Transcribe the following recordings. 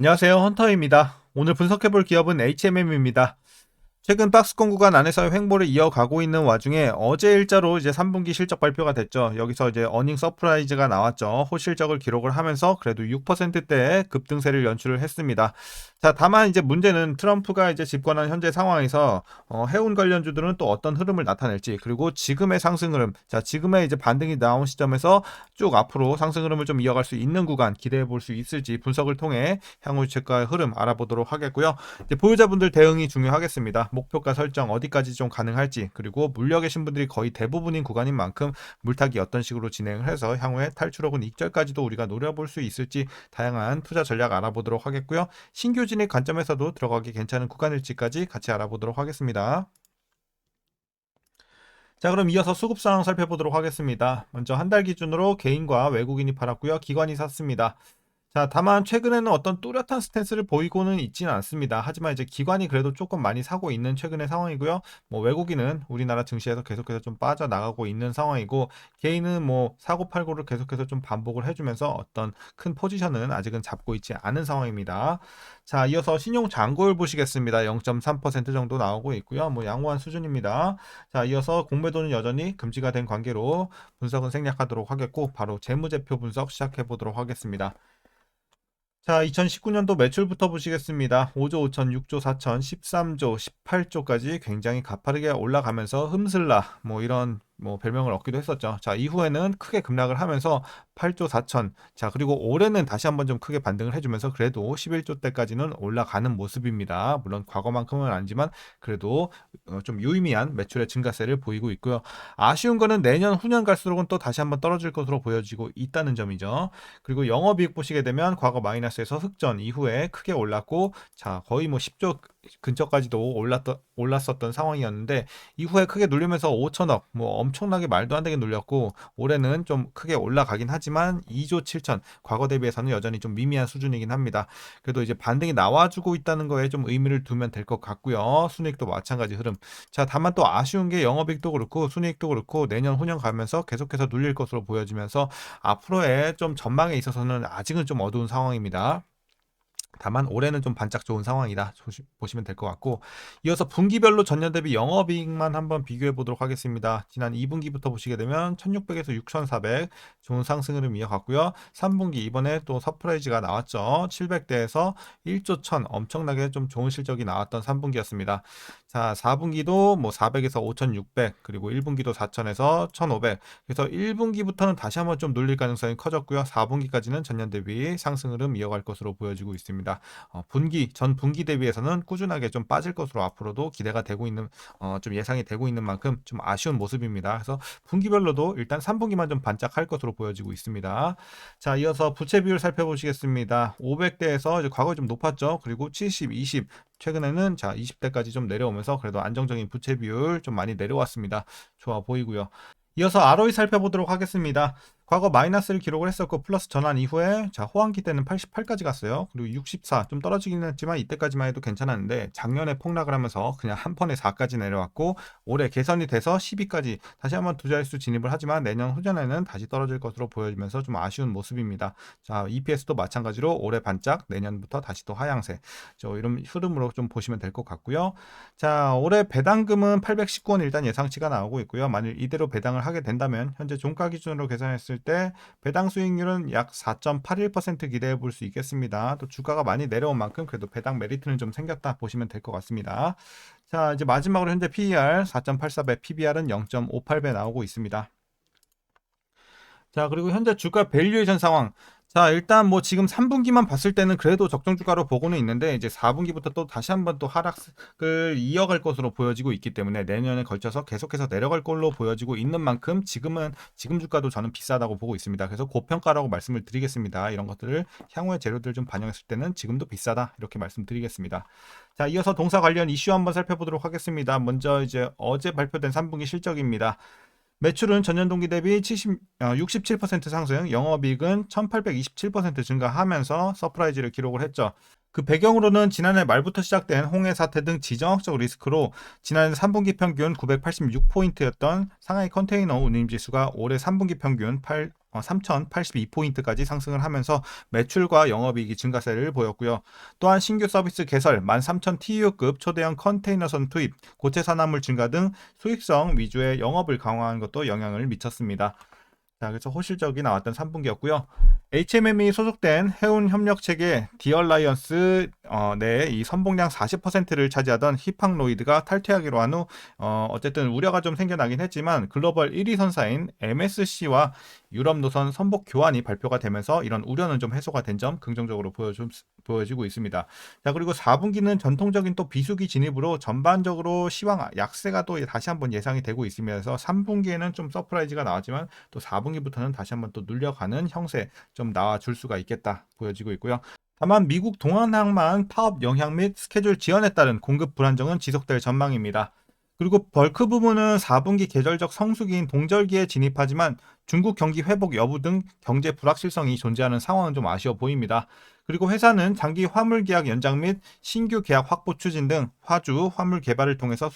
안녕하세요. 헌터입니다. 오늘 분석해볼 기업은 HMM입니다. 최근 박스권 구간 안에서의 횡보를 이어가고 있는 와중에 어제 일자로 이제 3분기 실적 발표가 됐죠. 여기서 이제 어닝 서프라이즈가 나왔죠. 호실적을 기록을 하면서 그래도 6%대의 급등세를 연출을 했습니다. 자, 다만 이제 문제는 트럼프가 이제 집권한 현재 상황에서 해운 관련주들은 또 어떤 흐름을 나타낼지, 그리고 지금의 상승 흐름, 자, 지금의 이제 반등이 나온 시점에서 쭉 앞으로 상승 흐름을 좀 이어갈 수 있는 구간 기대해 볼 수 있을지 분석을 통해 향후 주가의 흐름 알아보도록 하겠고요. 이제 보유자분들 대응이 중요하겠습니다. 목표가 설정 어디까지 좀 가능할지, 그리고 물려 계신 분들이 거의 대부분인 구간인 만큼 물타기 어떤 식으로 진행을 해서 향후에 탈출 혹은 익절까지도 우리가 노려볼 수 있을지 다양한 투자 전략 알아보도록 하겠고요. 신규 진입 관점에서도 들어가기 괜찮은 구간일지까지 같이 알아보도록 하겠습니다. 자, 그럼 이어서 수급 상황 살펴보도록 하겠습니다. 먼저 한 달 기준으로 개인과 외국인이 팔았고요. 기관이 샀습니다. 자, 다만 최근에는 어떤 뚜렷한 스탠스를 보이고는 있지는 않습니다. 하지만 이제 기관이 그래도 조금 많이 사고 있는 최근의 상황이고요. 뭐 외국인은 우리나라 증시에서 계속해서 좀 빠져나가고 있는 상황이고, 개인은 뭐 사고 팔고를 계속해서 좀 반복을 해주면서 어떤 큰 포지션은 아직은 잡고 있지 않은 상황입니다. 자, 이어서 신용 잔고율 보시겠습니다. 0.3% 정도 나오고 있고요. 뭐 양호한 수준입니다. 자, 이어서 공매도는 여전히 금지가 된 관계로 분석은 생략하도록 하겠고, 바로 재무제표 분석 시작해 보도록 하겠습니다. 자, 2019년도 매출부터 보시겠습니다. 5조 5천, 6조 4천, 13조, 18조까지 굉장히 가파르게 올라가면서 흠슬라 뭐 이런 뭐 별명을 얻기도 했었죠. 자, 이후에는 크게 급락을 하면서 8조 4천. 자, 그리고 올해는 다시 한번 좀 크게 반등을 해주면서 그래도 11조 대까지는 올라가는 모습입니다. 물론 과거만큼은 아니지만 그래도 좀 유의미한 매출의 증가세를 보이고 있고요. 아쉬운 거는 내년 후년 갈수록은 또 다시 한번 떨어질 것으로 보여지고 있다는 점이죠. 그리고 영업이익 보시게 되면 과거 마이너스에서 흑전 이후에 크게 올랐고, 자, 거의 뭐 10조 근처까지도 올랐었던 상황이었는데, 이후에 크게 눌리면서 5천억, 뭐 엄청나게 말도 안 되게 눌렸고, 올해는 좀 크게 올라가긴 하지만 2조 7천, 과거 대비해서는 여전히 좀 미미한 수준이긴 합니다. 그래도 이제 반등이 나와주고 있다는 거에 좀 의미를 두면 될 것 같고요. 순이익도 마찬가지 흐름. 자, 다만 또 아쉬운 게 영업이익도 그렇고 순이익도 그렇고 내년 후년 가면서 계속해서 눌릴 것으로 보여지면서 앞으로의 좀 전망에 있어서는 아직은 좀 어두운 상황입니다. 다만 올해는 좀 반짝 좋은 상황이다 보시면 될 것 같고, 이어서 분기별로 전년 대비 영업이익만 한번 비교해 보도록 하겠습니다. 지난 2분기부터 보시게 되면 1600에서 6400 좋은 상승을 이어갔고요. 3분기 이번에 또 서프라이즈가 나왔죠. 700대에서 1조 1000 엄청나게 좀 좋은 실적이 나왔던 3분기였습니다. 자, 4분기도 뭐 400에서 5600, 그리고 1분기도 4000에서 1500. 그래서 1분기부터는 다시 한번 좀 눌릴 가능성이 커졌고요. 4분기까지는 전년 대비 상승 흐름 이어갈 것으로 보여지고 있습니다. 전 분기 대비해서는 꾸준하게 좀 빠질 것으로 앞으로도 기대가 되고 있는, 좀 예상이 되고 있는 만큼 좀 아쉬운 모습입니다. 그래서 분기별로도 일단 3분기만 좀 반짝할 것으로 보여지고 있습니다. 자, 이어서 부채 비율 살펴보시겠습니다. 500대에서 이제 과거에 좀 높았죠. 그리고 70, 20, 최근에는 자 20대까지 좀 내려오면서 그래도 안정적인 부채 비율 좀 많이 내려왔습니다. 좋아 보이고요. 이어서 ROE 살펴보도록 하겠습니다. 과거 마이너스를 기록을 했었고 플러스 전환 이후에 자 호황기 때는 88까지 갔어요. 그리고 64 좀 떨어지긴 했지만 이때까지만 해도 괜찮았는데, 작년에 폭락을 하면서 그냥 한 번에 4까지 내려왔고, 올해 개선이 돼서 12까지 다시 한번 두 자릿수 진입을 하지만 내년 후전에는 다시 떨어질 것으로 보여지면서 좀 아쉬운 모습입니다. 자, EPS도 마찬가지로 올해 반짝, 내년부터 다시 또 하향세, 이런 흐름으로 좀 보시면 될 것 같고요. 자, 올해 배당금은 819원 일단 예상치가 나오고 있고요. 만일 이대로 배당을 하게 된다면 현재 종가 기준으로 계산했을 때 배당 수익률은 약 4.81% 기대해 볼 수 있겠습니다. 또 주가가 많이 내려온 만큼 그래도 배당 메리트는 좀 생겼다 보시면 될 것 같습니다. 자, 이제 마지막으로 현재 PER 4.84배, PBR은 0.58배 나오고 있습니다. 자, 그리고 현재 주가 밸류에이션 상황. 자, 일단 뭐 지금 3분기만 봤을 때는 그래도 적정 주가로 보고는 있는데, 이제 4분기부터 또 다시 한번 또 하락을 이어갈 것으로 보여지고 있기 때문에 내년에 걸쳐서 계속해서 내려갈 걸로 보여지고 있는 만큼 지금 주가도 저는 비싸다고 보고 있습니다. 그래서 고평가라고 말씀을 드리겠습니다. 이런 것들을 향후의 재료들 좀 반영했을 때는 지금도 비싸다 이렇게 말씀드리겠습니다. 자, 이어서 동사 관련 이슈 한번 살펴보도록 하겠습니다. 먼저 이제 어제 발표된 3분기 실적입니다. 매출은 전년 동기 대비 67% 상승, 영업이익은 1827% 증가하면서 서프라이즈를 기록을 했죠. 그 배경으로는 지난해 말부터 시작된 홍해 사태 등 지정학적 리스크로 지난해 3분기 평균 986포인트였던 상하이 컨테이너 운임지수가 올해 3분기 평균 3082포인트까지 상승을 하면서 매출과 영업이익이 증가세를 보였고요. 또한 신규 서비스 개설, 13000 TU급 초대형 컨테이너선 투입, 고체 산화물 증가 등 수익성 위주의 영업을 강화한 것도 영향을 미쳤습니다. 자, 그래서 호실적이 나왔던 3분기였고요. HMM이 소속된 해운 협력 체계 디얼라이언스 내에 이 선봉량 40%를 차지하던 히팡로이드가 탈퇴하기로 한 후 어쨌든 우려가 좀 생겨나긴 했지만 글로벌 1위 선사인 MSC와 유럽 노선 선복 교환이 발표가 되면서 이런 우려는 좀 해소가 된 점 긍정적으로 보여지고 있습니다. 자, 그리고 4분기는 전통적인 또 비수기 진입으로 전반적으로 시황 약세가 또 다시 한번 예상이 되고 있으면서 3분기에는 좀 서프라이즈가 나왔지만 또 4분기부터는 다시 한번 또 눌려가는 형세 좀 나와줄 수가 있겠다 보여지고 있고요. 다만 미국 동안항만 파업 영향 및 스케줄 지연에 따른 공급 불안정은 지속될 전망입니다. 그리고 벌크 부문은 4분기 계절적 성수기인 동절기에 진입하지만 중국 경기 회복 여부 등 경제 불확실성이 존재하는 상황은 좀 아쉬워 보입니다. 그리고 회사는 장기 화물 계약 연장 및 신규 계약 확보 추진 등 화주 화물 개발을 통해서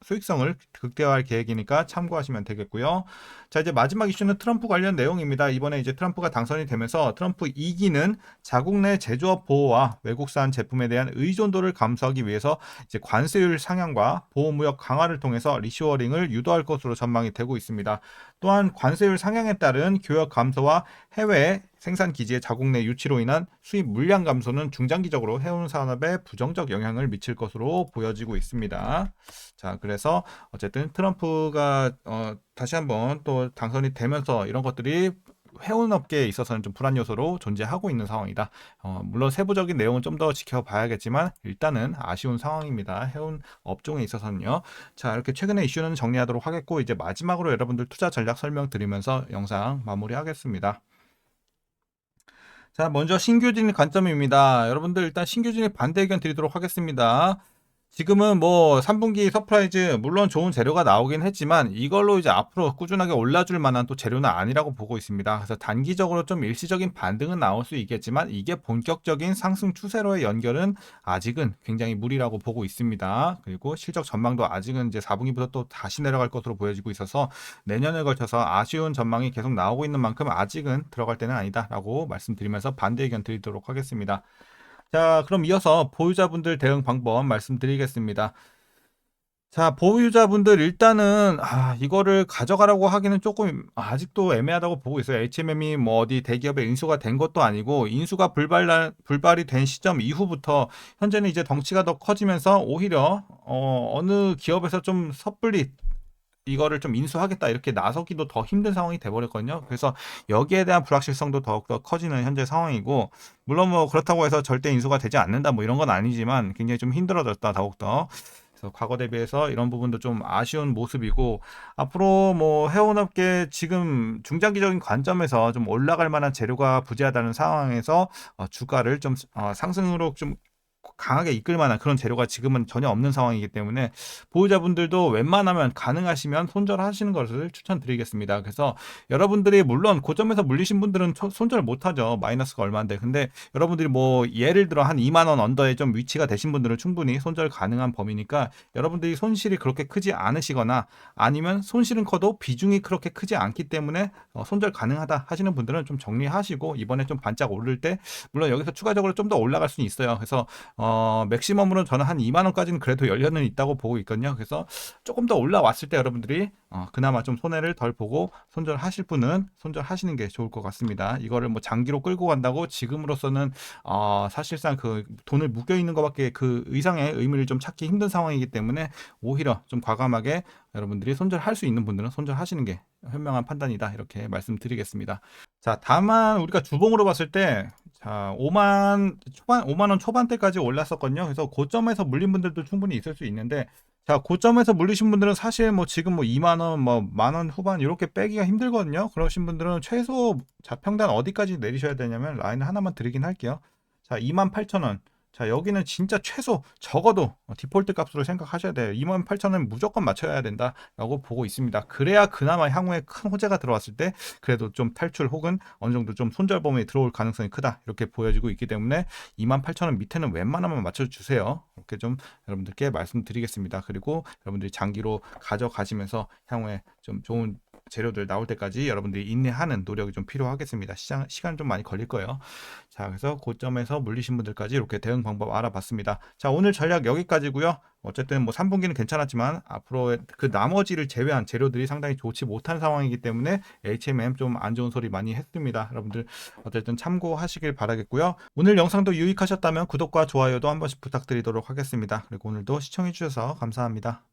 수익성을 극대화할 계획이니까 참고하시면 되겠고요. 자, 이제 마지막 이슈는 트럼프 관련 내용입니다. 이번에 이제 트럼프가 당선이 되면서 트럼프 2기는 자국 내 제조업 보호와 외국산 제품에 대한 의존도를 감소하기 위해서 이제 관세율 상향과 보호무역 강화를 통해서 리쇼어링을 유도할 것으로 전망이 되고 있습니다. 또한 관세율 상향에 따른 교역 감소와 해외 생산 기지의 자국 내 유치로 인한 수입 물량 감소는 중장기적으로 해운 산업에 부정적 영향을 미칠 것으로 보여지고 있습니다. 자, 그래서 어쨌든 트럼프가 다시 한번 또 당선이 되면서 이런 것들이 해운 업계에 있어서는 좀 불안 요소로 존재하고 있는 상황이다. 물론 세부적인 내용은 좀 더 지켜봐야겠지만 일단은 아쉬운 상황입니다. 해운 업종에 있어서는요. 자, 이렇게 최근의 이슈는 정리하도록 하겠고 이제 마지막으로 여러분들 투자 전략 설명드리면서 영상 마무리하겠습니다. 자, 먼저 신규 진입 관점입니다. 여러분들 일단 신규 진입 반대 의견 드리도록 하겠습니다. 지금은 뭐 3분기 서프라이즈 물론 좋은 재료가 나오긴 했지만 이걸로 이제 앞으로 꾸준하게 올라줄 만한 또 재료는 아니라고 보고 있습니다. 그래서 단기적으로 좀 일시적인 반등은 나올 수 있겠지만 이게 본격적인 상승 추세로의 연결은 아직은 굉장히 무리라고 보고 있습니다. 그리고 실적 전망도 아직은 이제 4분기부터 또 다시 내려갈 것으로 보여지고 있어서 내년에 걸쳐서 아쉬운 전망이 계속 나오고 있는 만큼 아직은 들어갈 때는 아니다라고 말씀드리면서 반대 의견 드리도록 하겠습니다. 자, 그럼 이어서 보유자분들 대응 방법 말씀드리겠습니다. 자, 보유자분들 일단은 이거를 가져가라고 하기는 조금 아직도 애매하다고 보고 있어요. HMM이 뭐 어디 대기업에 인수가 된 것도 아니고 인수가 불발이 된 시점 이후부터 현재는 이제 덩치가 더 커지면서 오히려 어느 기업에서 좀 섣불리 이거를 좀 인수하겠다 이렇게 나서기도 더 힘든 상황이 돼버렸거든요. 그래서 여기에 대한 불확실성도 더욱더 커지는 현재 상황이고 물론 뭐 그렇다고 해서 절대 인수가 되지 않는다 뭐 이런 건 아니지만 굉장히 좀 힘들어졌다 더욱더. 그래서 과거 대비해서 이런 부분도 좀 아쉬운 모습이고 앞으로 뭐 해운업계 지금 중장기적인 관점에서 좀 올라갈 만한 재료가 부재하다는 상황에서 주가를 좀 상승으로 좀 강하게 이끌 만한 그런 재료가 지금은 전혀 없는 상황이기 때문에 보유자분들도 웬만하면 가능하시면 손절하시는 것을 추천드리겠습니다. 그래서 여러분들이 물론 고점에서 물리신 분들은 손절 못하죠. 마이너스가 얼마인데. 근데 여러분들이 뭐 예를 들어 한 2만 원 언더에 좀 위치가 되신 분들은 충분히 손절 가능한 범위니까 여러분들이 손실이 그렇게 크지 않으시거나 아니면 손실은 커도 비중이 그렇게 크지 않기 때문에 손절 가능하다 하시는 분들은 좀 정리하시고 이번에 좀 반짝 오를 때 물론 여기서 추가적으로 좀 더 올라갈 수는 있어요. 그래서 맥시멈으로 저는 한 2만 원까지는 그래도 열려는 있다고 보고 있거든요. 그래서 조금 더 올라왔을 때 여러분들이 그나마 좀 손해를 덜 보고 손절하실 분은 손절하시는 게 좋을 것 같습니다. 이거를 뭐 장기로 끌고 간다고 지금으로서는 사실상 그 돈을 묶여 있는 것밖에 그 이상의 의미를 좀 찾기 힘든 상황이기 때문에 오히려 좀 과감하게 여러분들이 손절할 수 있는 분들은 손절하시는 게 현명한 판단이다 이렇게 말씀드리겠습니다. 자, 다만 우리가 주봉으로 봤을 때 자, 5만 원 초반대까지 올랐었거든요. 그래서 고점에서 물린 분들도 충분히 있을 수 있는데 자, 고점에서 물리신 분들은 사실 뭐 지금 뭐 2만 원, 뭐 만 원 후반 이렇게 빼기가 힘들거든요. 그러신 분들은 최소 자평단 어디까지 내리셔야 되냐면 라인 하나만 드리긴 할게요. 자, 28,000원. 자, 여기는 진짜 최소 적어도 디폴트 값으로 생각하셔야 돼요. 28,000원 무조건 맞춰야 된다라고 보고 있습니다. 그래야 그나마 향후에 큰 호재가 들어왔을 때 그래도 좀 탈출 혹은 어느 정도 좀 손절 범위에 들어올 가능성이 크다 이렇게 보여지고 있기 때문에 28,000원 밑에는 웬만하면 맞춰주세요. 이렇게 좀 여러분들께 말씀드리겠습니다. 그리고 여러분들이 장기로 가져가시면서 향후에 좀 좋은 재료들 나올 때까지 여러분들이 인내하는 노력이 좀 필요하겠습니다. 시간 좀 많이 걸릴 거예요. 자, 그래서 고점에서 물리신 분들까지 이렇게 대응 방법 알아봤습니다. 자, 오늘 전략 여기까지고요. 어쨌든 뭐 3분기는 괜찮았지만 앞으로 그 나머지를 제외한 재료들이 상당히 좋지 못한 상황이기 때문에 HMM 좀 안 좋은 소리 많이 했습니다. 여러분들 어쨌든 참고하시길 바라겠고요. 오늘 영상도 유익하셨다면 구독과 좋아요도 한 번씩 부탁드리도록 하겠습니다. 그리고 오늘도 시청해 주셔서 감사합니다.